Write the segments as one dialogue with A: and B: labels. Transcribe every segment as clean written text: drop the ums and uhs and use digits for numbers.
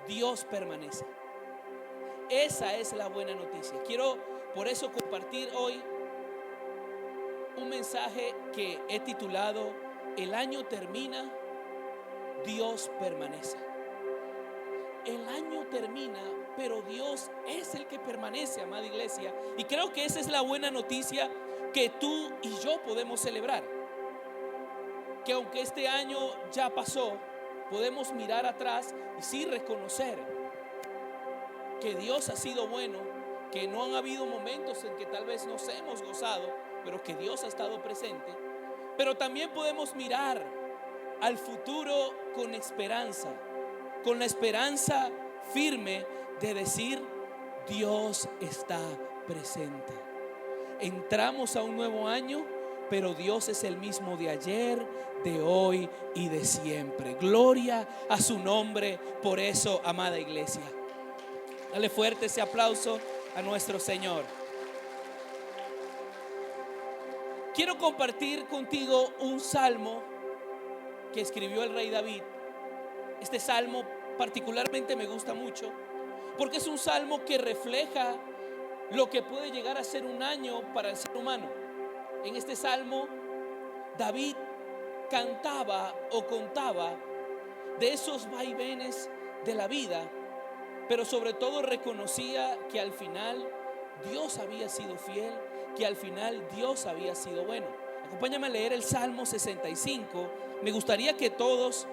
A: Dios permanece. Esa es la buena noticia. Quiero por eso compartir hoy un mensaje que he titulado: el año termina, Dios permanece. El año termina, pero Dios es el que permanece, amada iglesia. Y creo que esa es la buena noticia que tú y yo podemos celebrar. Que aunque este año ya pasó, podemos mirar atrás y sí reconocer que Dios ha sido bueno, que no han habido momentos en que tal vez nos hemos gozado, pero que Dios ha estado presente. Pero también podemos mirar al futuro con esperanza, con la esperanza firme de decir: Dios está presente. Entramos a un nuevo año, pero Dios es el mismo de ayer, de hoy y de siempre. Gloria a su nombre por eso, amada iglesia. Dale fuerte ese aplauso a nuestro Señor. Quiero compartir contigo un salmo que escribió el rey David. Este salmo particularmente me gusta mucho porque es un salmo que refleja lo que puede llegar a ser un año para el ser humano. En este salmo, David cantaba o contaba de esos vaivenes de la vida, pero sobre todo reconocía que al final Dios había sido fiel, que al final Dios había sido bueno. Acompáñame a leer el Salmo 65. Me gustaría que todos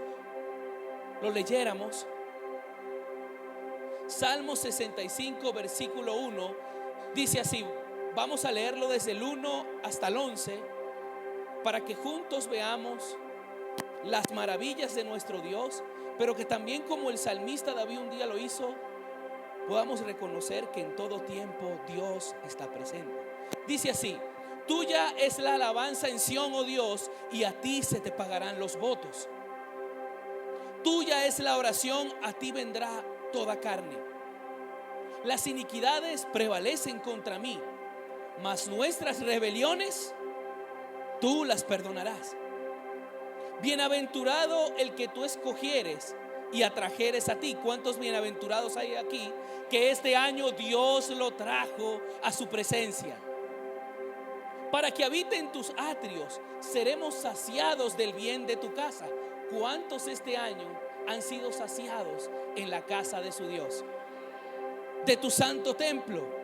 A: lo leyéramos. Salmo 65, versículo 1, dice así. Vamos a leerlo desde el 1 hasta el 11 para que juntos veamos las maravillas de nuestro Dios, pero que también, como el salmista David un día lo hizo, podamos reconocer que en todo tiempo Dios está presente. Dice así: tuya es la alabanza en Sión, oh Dios, y a ti se te pagarán los votos. Tuya es la oración, a ti vendrá toda carne. Las iniquidades prevalecen contra mí, mas nuestras rebeliones tú las perdonarás. Bienaventurado el que tú escogieres y atrajeres a ti. ¿Cuántos bienaventurados hay aquí que este año Dios lo trajo a su presencia? Para que habite en tus atrios, seremos saciados del bien de tu casa. ¿Cuántos este año han sido saciados en la casa de su Dios? De tu santo templo.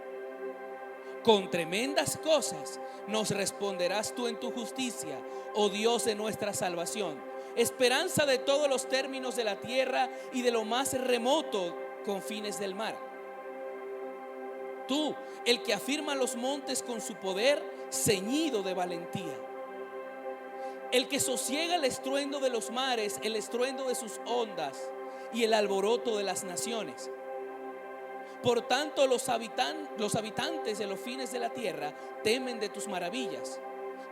A: Con tremendas cosas nos responderás tú en tu justicia, oh Dios de nuestra salvación. Esperanza de todos los términos de la tierra y de lo más remoto confines del mar. Tú, el que afirma los montes con su poder, ceñido de valentía. El que sosiega el estruendo de los mares, el estruendo de sus ondas y el alboroto de las naciones. Por tanto, los habitantes de los fines de la tierra temen de tus maravillas.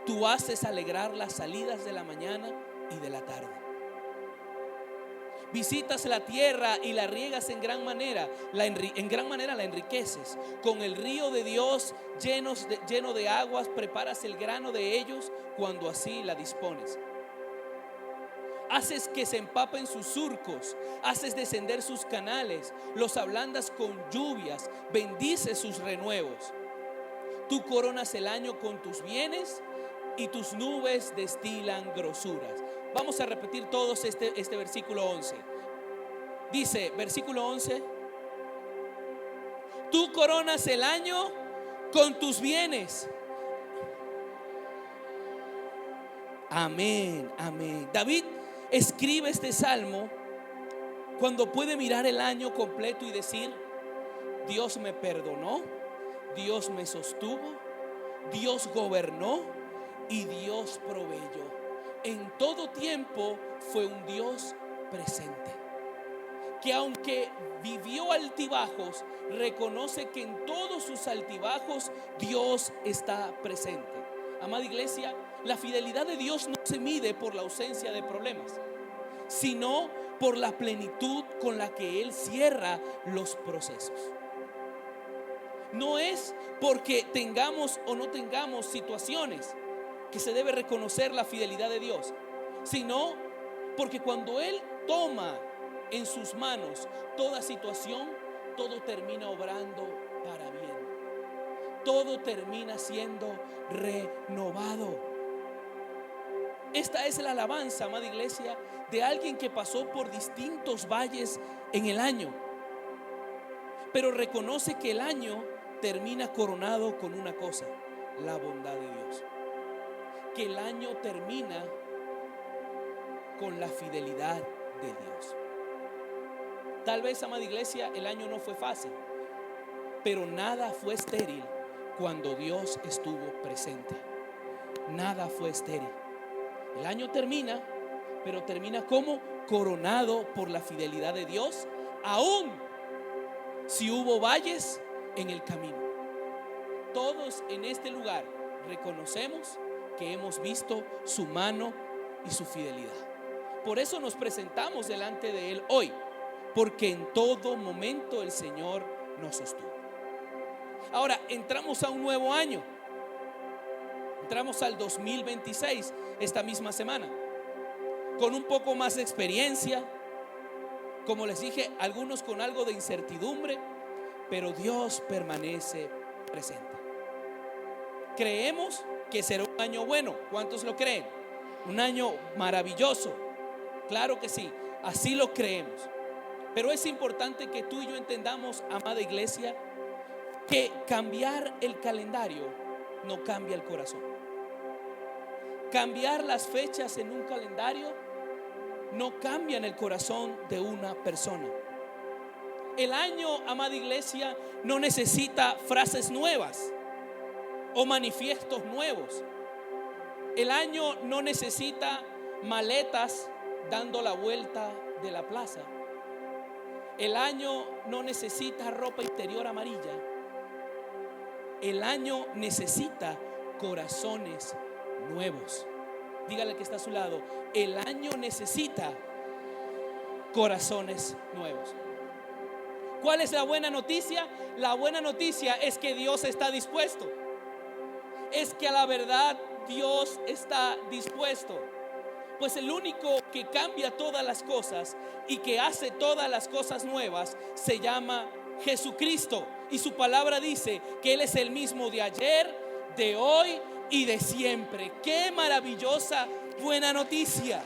A: Tú haces alegrar las salidas de la mañana y de la tarde. Visitas la tierra y la riegas en gran manera la enriqueces. Con el río de Dios lleno de aguas, preparas el grano de ellos cuando así la dispones. Haces que se empapen sus surcos, haces descender sus canales, los ablandas con lluvias, bendices sus renuevos. Tú coronas el año con tus bienes y tus nubes destilan grosuras. Vamos a repetir todos este versículo 11. Dice, versículo 11: tú coronas el año con tus bienes. Amén, amén. David escribe este salmo cuando puede mirar el año completo y decir: Dios me perdonó, Dios me sostuvo, Dios gobernó y Dios proveyó. En todo tiempo fue un Dios presente, que aunque vivió altibajos, reconoce que en todos sus altibajos Dios está presente. Amada iglesia, la fidelidad de Dios no se mide por la ausencia de problemas, sino por la plenitud con la que Él cierra los procesos. No es porque tengamos o no tengamos situaciones que se debe reconocer la fidelidad de Dios, sino porque cuando Él toma en sus manos toda situación, todo termina obrando para bien. Todo termina siendo renovado. Esta es la alabanza, amada iglesia, de alguien que pasó por distintos valles en el año, pero reconoce que el año termina coronado con una cosa: la bondad de Dios. Que el año termina con la fidelidad de Dios. Tal vez, amada iglesia, el año no fue fácil, pero nada fue estéril cuando Dios estuvo presente. Nada fue estéril. El año termina, pero termina como coronado por la fidelidad de Dios, aún si hubo valles en el camino. Todos en este lugar reconocemos que hemos visto su mano y su fidelidad. Por eso nos presentamos delante de Él hoy, porque en todo momento el Señor nos sostuvo. Ahora entramos a un nuevo año. Entramos al 2026 esta misma semana, con un poco más de experiencia, como les dije, algunos con algo de incertidumbre, pero Dios permanece presente. Creemos que será un año bueno. ¿Cuántos lo creen? Un año maravilloso. Claro que sí, así lo creemos. Pero es importante que tú y yo entendamos, amada iglesia, que cambiar el calendario no cambia el corazón. Cambiar las fechas en un calendario no cambia en el corazón de una persona. El año, amada iglesia, no necesita frases nuevas o manifiestos nuevos. El año no necesita maletas dando la vuelta de la plaza. El año no necesita ropa interior amarilla. El año necesita corazones nuevos. Dígale que está a su lado: el año necesita corazones nuevos. ¿Cuál es la buena noticia? La buena noticia es que Dios está dispuesto. Es que a la verdad Dios está dispuesto. Pues el único que cambia todas las cosas y que hace todas las cosas nuevas se llama Jesucristo. Y su palabra dice que Él es el mismo de ayer, de hoy y de siempre. ¡Qué maravillosa buena noticia!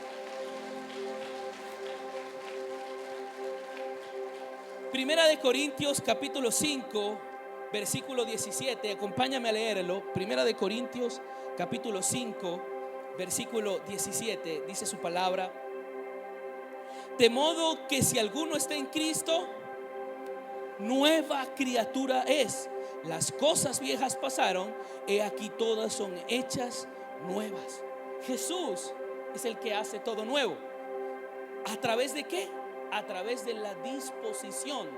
A: Primera de Corintios capítulo 5 versículo 17. Acompáñame a leerlo. Primera de Corintios capítulo 5 versículo 17, dice su palabra: de modo que si alguno está en Cristo, nueva criatura es. Las cosas viejas pasaron, he aquí todas son hechas nuevas. Jesús es el que hace todo nuevo. ¿A través de qué? A través de la disposición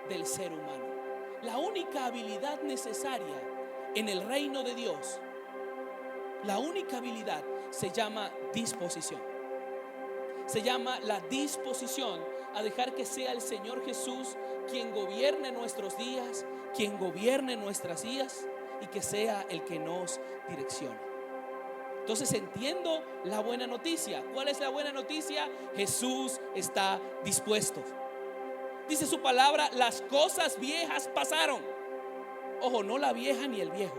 A: del ser humano. La única habilidad necesaria en el reino de Dios, la única habilidad se llama disposición. Se llama la disposición a dejar que sea el Señor Jesús quien gobierne nuestros días, quien gobierne nuestras vidas y que sea el que nos direccione. Entonces entiendo la buena noticia. ¿Cuál es la buena noticia? Jesús está dispuesto. Dice su palabra: las cosas viejas pasaron. Ojo, no la vieja ni el viejo.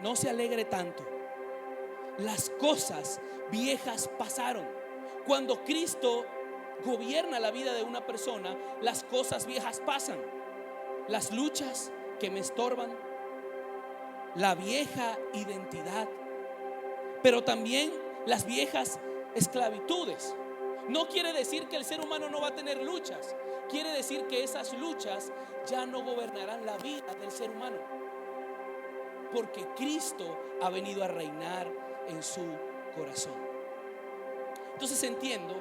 A: No se alegre tanto. Las cosas viejas pasaron. Cuando Cristo gobierna la vida de una persona, las cosas viejas pasan. Las luchas que me estorban, la vieja identidad, pero también las viejas esclavitudes. No quiere decir que el ser humano no va a tener luchas. Quiere decir que esas luchas ya no gobernarán la vida del ser humano, porque Cristo ha venido a reinar en su corazón. Entonces entiendo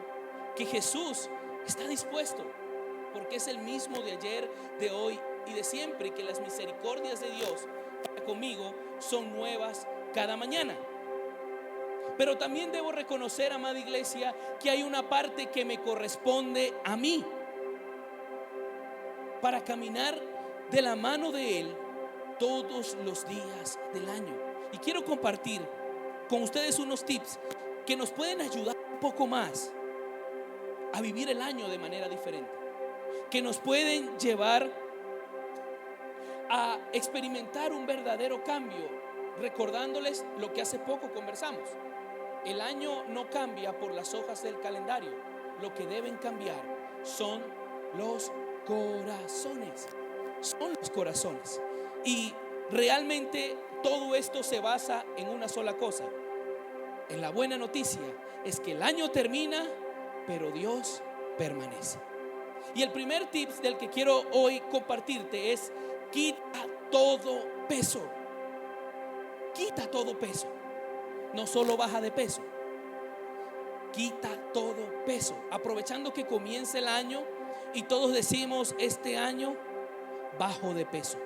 A: que Jesús está dispuesto, porque es el mismo de ayer, de hoy y de siempre, y que las misericordias de Dios para conmigo son nuevas cada mañana. Pero también debo reconocer, amada iglesia, que hay una parte que me corresponde a mí para caminar de la mano de Él todos los días del año. Y quiero compartir con ustedes unos tips que nos pueden ayudar un poco más a vivir el año de manera diferente, que nos pueden llevar a experimentar un verdadero cambio, recordándoles lo que hace poco conversamos. El año no cambia por las hojas del calendario. Lo que deben cambiar son los corazones. Son los corazones. Y realmente todo esto se basa en una sola cosa. En la buena noticia es que el año termina, pero Dios permanece. Y el primer tip del que quiero hoy compartirte es: quita todo peso. Quita todo peso. No solo baja de peso, quita todo peso. Aprovechando que comienza el año y todos decimos: este año bajo de peso.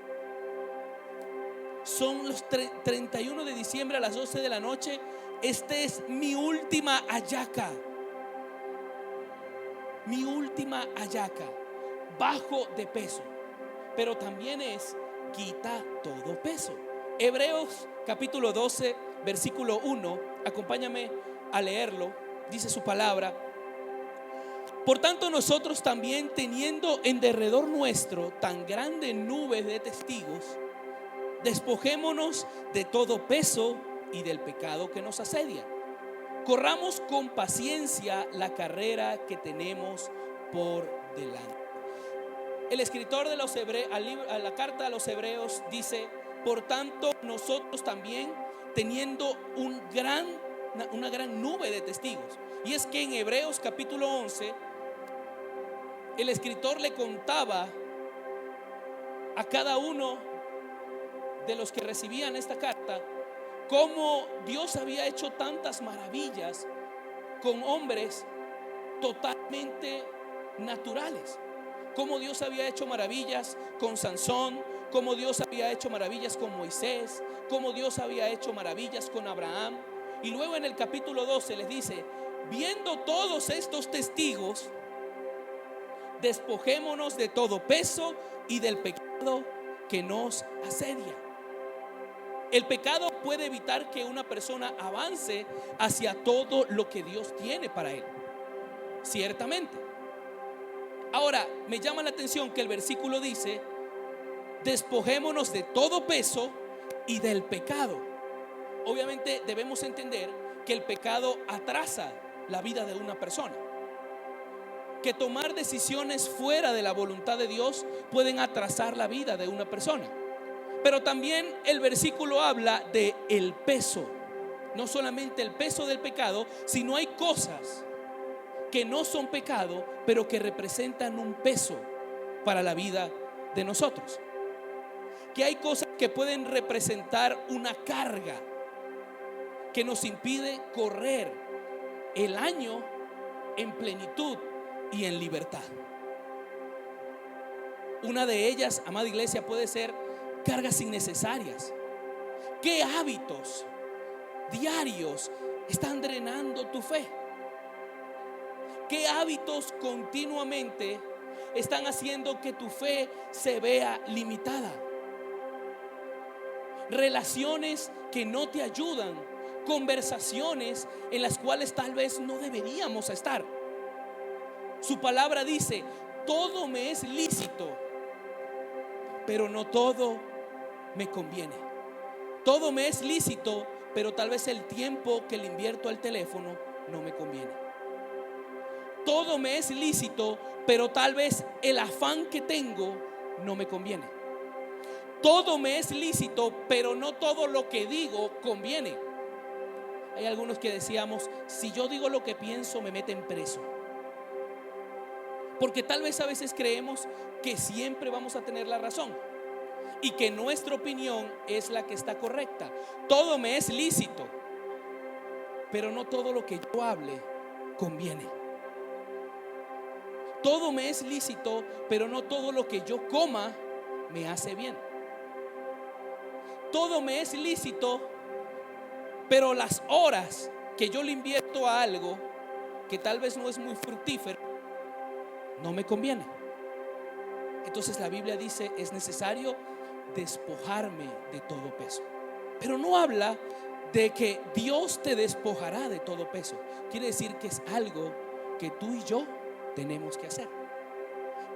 A: Son los 31 de diciembre a las 12 de la noche. Esta es mi última hallaca. Mi última hallaca. Bajo de peso. Pero también es: quita todo peso. Hebreos capítulo 12 versículo 1, acompáñame a leerlo. Dice su palabra: por tanto nosotros también, teniendo en derredor nuestro tan grande nube de testigos, despojémonos de todo peso y del pecado que nos asedia. Corramos con paciencia la carrera que tenemos por delante. El escritor de los Hebreos, a la carta a los Hebreos, dice: por tanto nosotros también, teniendo una gran nube de testigos. Y es que en Hebreos capítulo 11 el escritor le contaba a cada uno de los que recibían esta carta cómo Dios había hecho tantas maravillas con hombres totalmente naturales. Cómo Dios había hecho maravillas con Sansón, cómo Dios había hecho maravillas con Moisés, cómo Dios había hecho maravillas con Abraham. Y luego en el capítulo 12 les dice: viendo todos estos testigos, despojémonos de todo peso y del pecado que nos asedia. El pecado puede evitar que una persona avance hacia todo lo que Dios tiene para él, ciertamente. Ahora, me llama la atención que el versículo dice: despojémonos de todo peso y del pecado. Obviamente debemos entender que el pecado atrasa la vida de una persona, que tomar decisiones fuera de la voluntad de Dios pueden atrasar la vida de una persona. Pero también el versículo habla de el peso, no solamente el peso del pecado, sino hay cosas que no son pecado, pero que representan un peso para la vida de nosotros. Que hay cosas que pueden representar una carga que nos impide correr el año en plenitud y en libertad. Una de ellas, amada iglesia, puede ser cargas innecesarias. ¿Qué hábitos diarios están drenando tu fe? ¿Qué hábitos continuamente están haciendo que tu fe se vea limitada? Relaciones que no te ayudan, conversaciones en las cuales tal vez no deberíamos estar. Su palabra dice: todo me es lícito, pero no todo me conviene. Todo me es lícito, pero tal vez el tiempo que le invierto al teléfono no me conviene. Todo me es lícito, pero tal vez el afán que tengo no me conviene. Todo me es lícito, pero no todo lo que digo conviene. Hay algunos que decíamos: si yo digo lo que pienso, me meten preso. Porque tal vez a veces creemos que siempre vamos a tener la razón y que nuestra opinión es la que está correcta. Todo me es lícito, pero no todo lo que yo hable conviene. Todo me es lícito, pero no todo lo que yo coma me hace bien. Todo me es lícito, pero las horas que yo le invierto a algo que tal vez no es muy fructífero, no me conviene. Entonces la Biblia dice: es necesario despojarme de todo peso. Pero no habla de que Dios te despojará de todo peso. Quiere decir que es algo que tú y yo tenemos que hacer.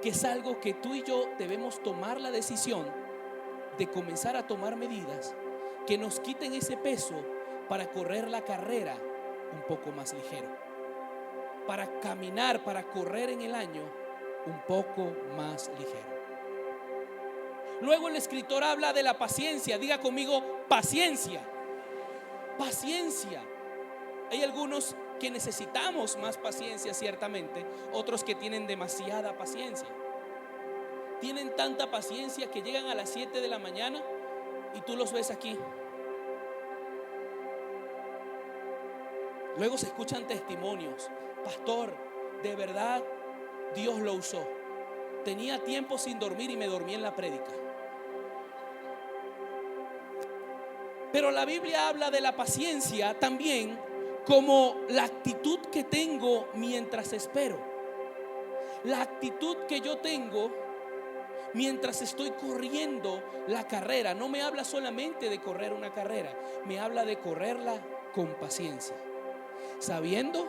A: Que es algo que tú y yo debemos tomar la decisión de comenzar a tomar medidas que nos quiten ese peso para correr la carrera un poco más ligero, para caminar, para correr en el año un poco más ligero. Luego el escritor habla de la paciencia. Diga conmigo: paciencia. Paciencia. Hay algunos que necesitamos más paciencia, ciertamente. Otros que tienen demasiada paciencia. Tienen tanta paciencia que llegan a las 7 de la mañana y tú los ves aquí. Luego se escuchan testimonios: pastor, de verdad Dios lo usó. Tenía tiempo sin dormir y me dormí en la prédica. Pero la Biblia habla de la paciencia también como la actitud que tengo mientras espero. La actitud que yo tengo mientras estoy corriendo la carrera. No me habla solamente de correr una carrera, me habla de correrla con paciencia, sabiendo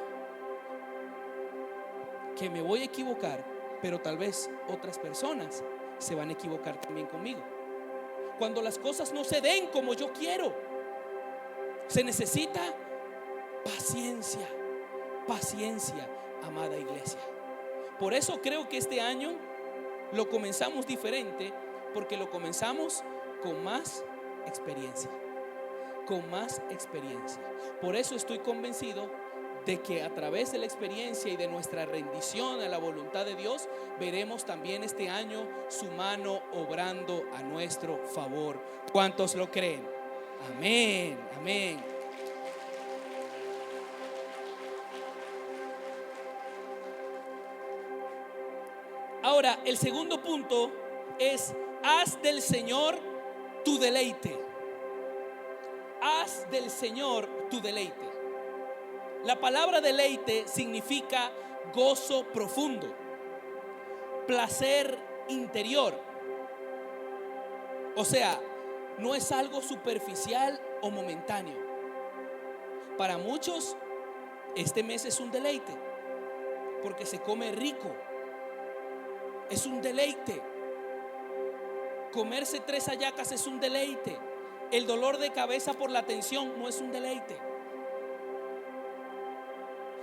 A: que me voy a equivocar, pero tal vez otras personas se van a equivocar también conmigo. Cuando las cosas no se den como yo quiero, se necesita paciencia. Paciencia, amada iglesia. Por eso creo que este año lo comenzamos diferente, porque lo comenzamos con más experiencia. Con más experiencia. Por eso estoy convencido de que a través de la experiencia y de nuestra rendición a la voluntad de Dios, veremos también este año su mano obrando a nuestro favor. ¿Cuántos lo creen? Amén, amén. Ahora, el segundo punto es: haz del Señor tu deleite. Haz del Señor tu deleite. La palabra deleite significa gozo profundo, placer interior. O sea, no es algo superficial o momentáneo. Para muchos, este mes es un deleite porque se come rico. Es un deleite. Comerse 3 hallacas es un deleite. El dolor de cabeza por la tensión no es un deleite.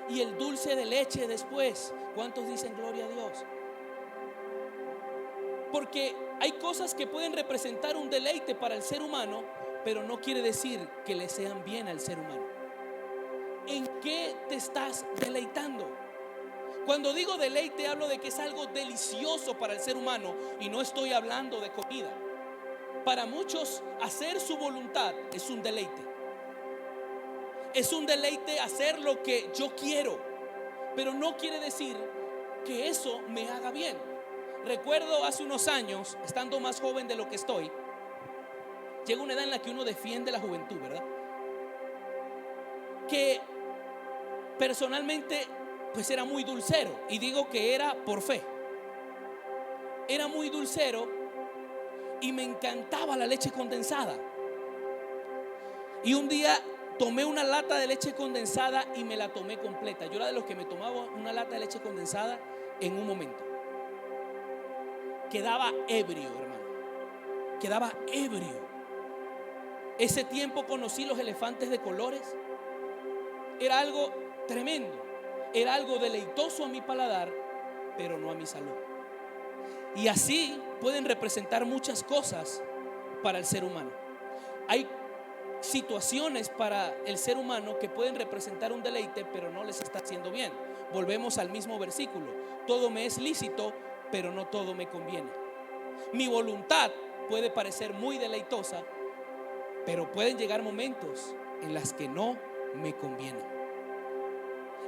A: Y el dulce de leche después, ¿cuántos dicen gloria a Dios? Porque hay cosas que pueden representar un deleite para el ser humano, pero no quiere decir que le sean bien al ser humano. ¿En qué te estás deleitando? Cuando digo deleite, hablo de que es algo delicioso para el ser humano, y no estoy hablando de comida. Para muchos, hacer su voluntad es un deleite. Es un deleite hacer lo que yo quiero, pero no quiere decir que eso me haga bien. Recuerdo hace unos años, estando más joven de lo que estoy, llega una edad en la que uno defiende la juventud, ¿verdad? Que personalmente pues era muy dulcero, y digo que era por fe. Era muy dulcero y me encantaba la leche condensada. Y un día tomé una lata de leche condensada y me la tomé completa. Yo era de los que me tomaba una lata de leche condensada en un momento. Quedaba ebrio, hermano. Quedaba ebrio. Ese tiempo conocí los elefantes de colores. Era algo tremendo. Era algo deleitoso a mi paladar, pero no a mi salud. Y así pueden representar muchas cosas para el ser humano. Hay situaciones para el ser humano que pueden representar un deleite, pero no les está haciendo bien. Volvemos al mismo versículo: todo me es lícito, pero no todo me conviene. Mi voluntad puede parecer muy deleitosa, pero pueden llegar momentos en los que no me conviene.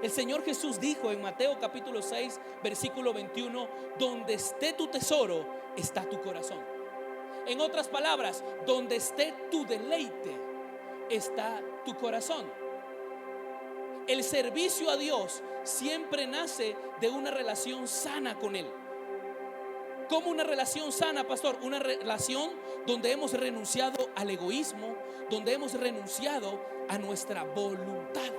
A: El Señor Jesús dijo en Mateo capítulo 6 versículo 21: donde esté tu tesoro, está tu corazón. En otras palabras, donde esté tu deleite, está tu corazón. El servicio a Dios siempre nace de una relación sana con Él. ¿Cómo una relación sana, pastor? Una relación donde hemos renunciado al egoísmo, donde hemos renunciado a nuestra voluntad.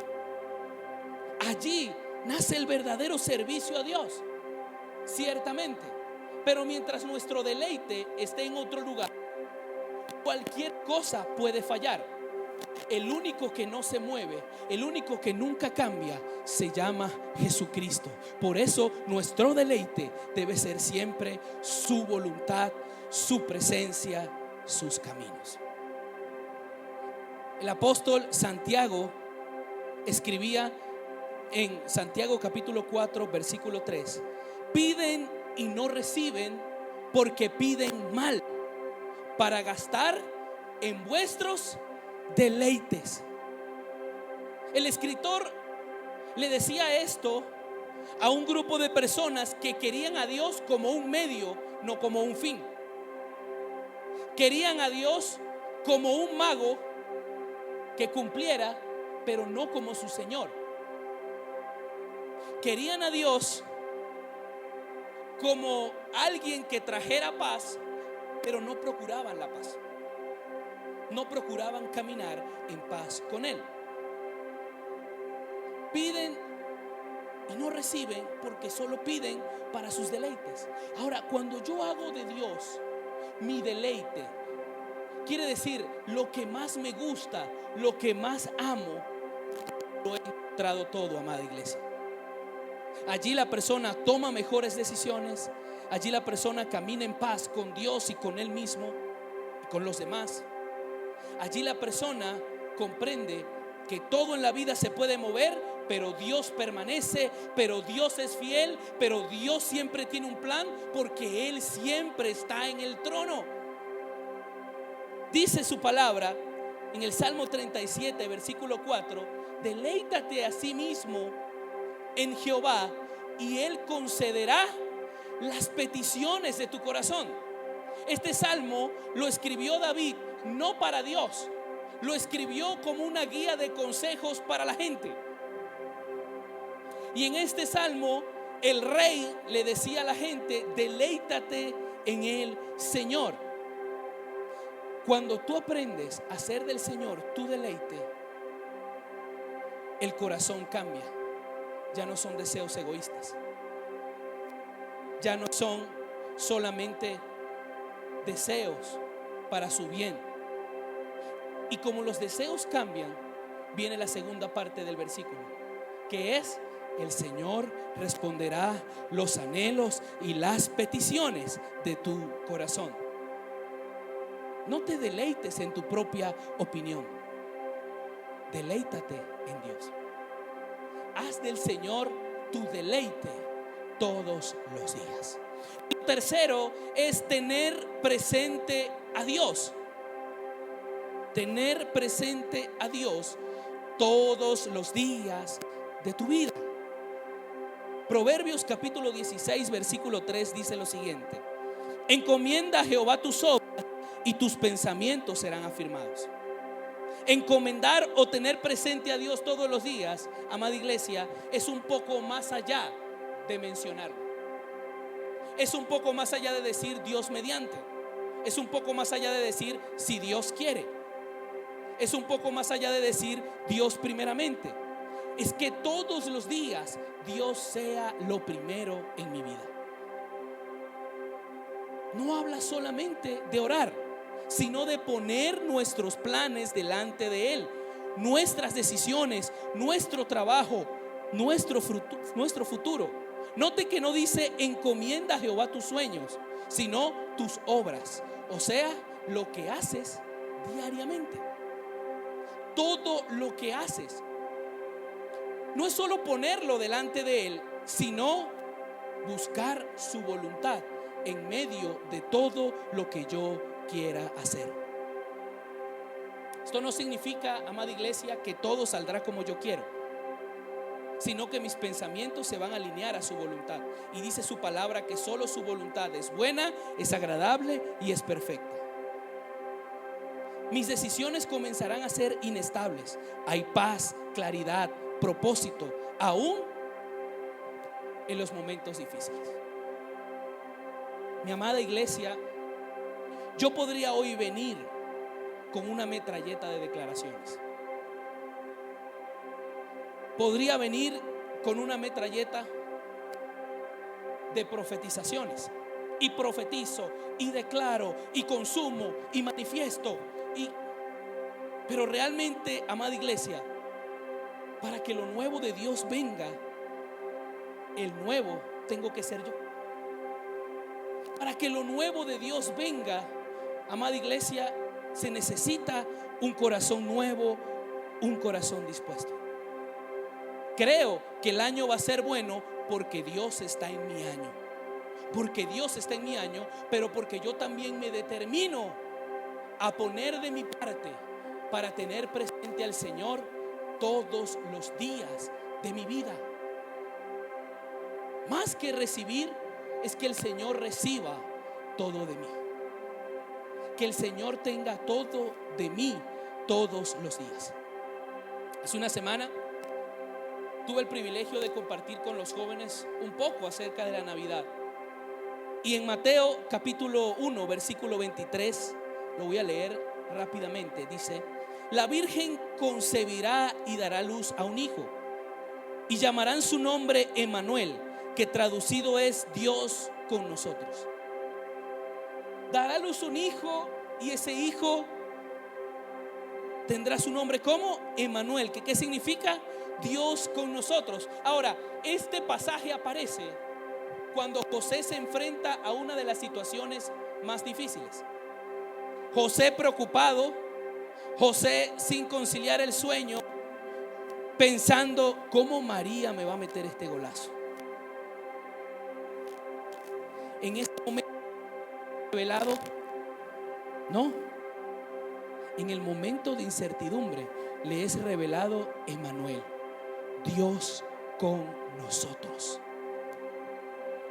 A: Allí nace el verdadero servicio a Dios. ciertamente. Pero mientras nuestro deleite esté en otro lugar, cualquier cosa puede fallar. El único que no se mueve, el único que nunca cambia, se llama Jesucristo. Por eso nuestro deleite debe ser siempre su voluntad, su presencia, sus caminos. El apóstol Santiago escribía en Santiago capítulo 4 versículo 3: piden y no reciben porque piden mal, para gastar en vuestros deleites. El escritor le decía esto a un grupo de personas que querían a Dios como un medio, no como un fin. Querían a Dios como un mago que cumpliera, pero no como su Señor. Querían a Dios como alguien que trajera paz, pero no procuraban la paz. No procuraban caminar en paz con Él. Piden y no reciben porque solo piden para sus deleites. Ahora, cuando yo hago de Dios mi deleite, quiere decir lo que más me gusta, lo que más amo, lo he encontrado todo, amada iglesia. Allí la persona toma mejores decisiones. Allí la persona camina en paz con Dios y con Él mismo y con los demás. Allí la persona comprende que todo en la vida se puede mover, pero Dios permanece, pero Dios es fiel, pero Dios siempre tiene un plan, porque Él siempre está en el trono. Dice su palabra en el Salmo 37 versículo 4: deleítate a sí mismo en Jehová y Él concederá las peticiones de tu corazón. Este salmo lo escribió David no para Dios, lo escribió como una guía de consejos para la gente. Y en este salmo el rey le decía a la gente: deleítate en el Señor. Cuando tú aprendes a hacer del Señor tu deleite, el corazón cambia. Ya no son deseos egoístas, ya no son solamente deseos para su bien. Y como los deseos cambian, viene la segunda parte del versículo, que es: el Señor responderá los anhelos y las peticiones de tu corazón. No te deleites en tu propia opinión, deleítate en Dios. Haz del Señor tu deleite todos los días. Lo tercero es tener presente a Dios. Tener presente a Dios todos los días de tu vida. Proverbios capítulo 16 versículo 3 dice lo siguiente: encomienda a Jehová tus obras y tus pensamientos serán afirmados. Encomendar o tener presente a Dios todos los días, amada iglesia, es un poco más allá de mencionarlo. Es un poco más allá de decir Dios mediante. Es un poco más allá de decir si Dios quiere. Es un poco más allá de decir Dios primeramente. Es que todos los días Dios sea lo primero en mi vida. No habla solamente de orar, sino de poner nuestros planes delante de Él, nuestras decisiones, nuestro trabajo, nuestro futuro. Note que no dice encomienda a Jehová tus sueños, sino tus obras, o sea, lo que haces diariamente. Todo lo que haces no es solo ponerlo delante de Él, sino buscar su voluntad en medio de todo lo que yo quiera hacer. Esto no significa, amada iglesia, que todo saldrá como yo quiero, sino que mis pensamientos se van a alinear a su voluntad. Y dice su palabra que solo su voluntad es buena, es agradable y es perfecta. Mis decisiones comenzarán a ser inestables. Hay paz, claridad, propósito, aún en los momentos difíciles. Mi amada iglesia, yo podría hoy venir con una metralleta de declaraciones. Podría venir con una metralleta de profetizaciones. Y profetizo, y declaro, y consumo, y manifiesto. Pero realmente, amada iglesia, para que lo nuevo de Dios venga, el nuevo tengo que ser yo. Para que lo nuevo de Dios venga, amada iglesia, se necesita un corazón nuevo, un corazón dispuesto. Creo que el año va a ser bueno porque Dios está en mi año. Porque Dios está en mi año, pero porque yo también me determino a poner de mi parte para tener presente al Señor todos los días de mi vida. Más que recibir, es que el Señor reciba todo de mí. Que el Señor tenga todo de mí todos los días. Hace una semana tuve el privilegio de compartir con los jóvenes un poco acerca de la Navidad. Y en Mateo capítulo 1, versículo 23, lo voy a leer rápidamente. Dice: la Virgen concebirá y dará luz a un hijo, y llamarán su nombre Emmanuel, que traducido es Dios con nosotros. Dará a luz un hijo, y ese hijo tendrá su nombre como Emmanuel, que ¿qué significa? Dios con nosotros. Ahora, este pasaje aparece cuando José se enfrenta a una de las situaciones más difíciles. José preocupado, José sin conciliar el sueño, pensando cómo María me va a meter este golazo. En este momento revelado, no, en el momento de incertidumbre le es revelado Emmanuel, Dios con nosotros.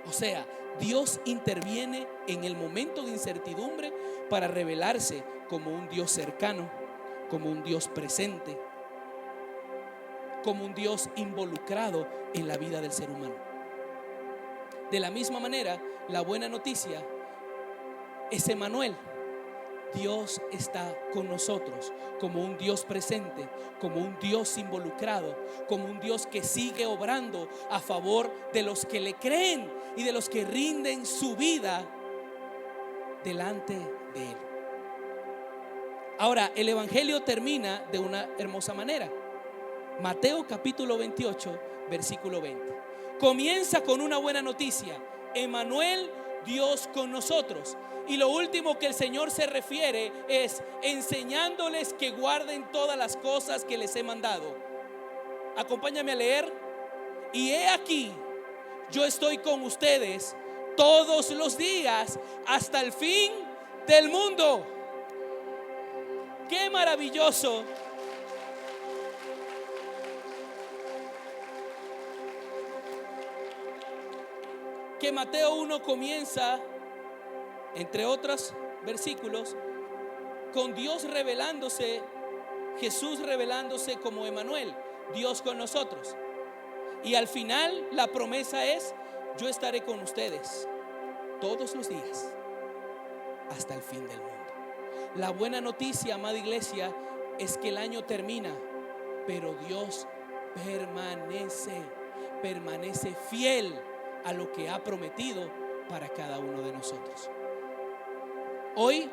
A: O sea, Dios interviene en el momento de incertidumbre para revelarse como un Dios cercano, como un Dios presente, como un Dios involucrado en la vida del ser humano. De la misma manera, la buena noticia es Emmanuel. Dios está con nosotros como un Dios presente, como un Dios involucrado, como un Dios que sigue obrando a favor de los que le creen y de los que rinden su vida delante de Él. Ahora, el Evangelio termina de una hermosa manera. Mateo capítulo 28, versículo 20. Comienza con una buena noticia: Emmanuel, Dios con nosotros. Y lo último que el Señor se refiere es enseñándoles que guarden todas las cosas que les he mandado. Acompáñame a leer. Y he aquí, yo estoy con ustedes todos los días hasta el fin del mundo. ¡Qué maravilloso! Que Mateo 1 comienza, entre otros versículos, con Dios revelándose, Jesús revelándose como Emmanuel, Dios con nosotros. Y al final la promesa es: yo estaré con ustedes todos los días hasta el fin del mundo. La buena noticia, amada iglesia, es que el año termina, pero Dios permanece fiel a lo que ha prometido para cada uno de nosotros. Hoy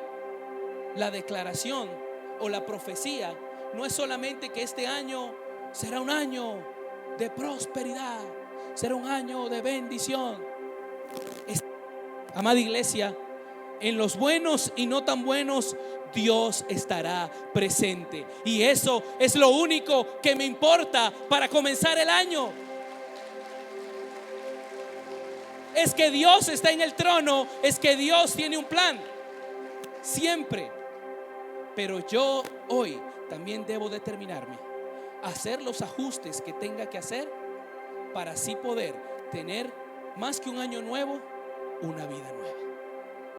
A: la declaración o la profecía no es solamente que este año será un año de prosperidad, será un año de bendición. Amada iglesia, en los buenos y no tan buenos, Dios estará presente. Y eso es lo único que me importa para comenzar el año. Es que Dios está en el trono, es que Dios tiene un plan, siempre. Pero yo hoy también debo determinarme a hacer los ajustes que tenga que hacer para así poder tener más que un año nuevo, una vida nueva.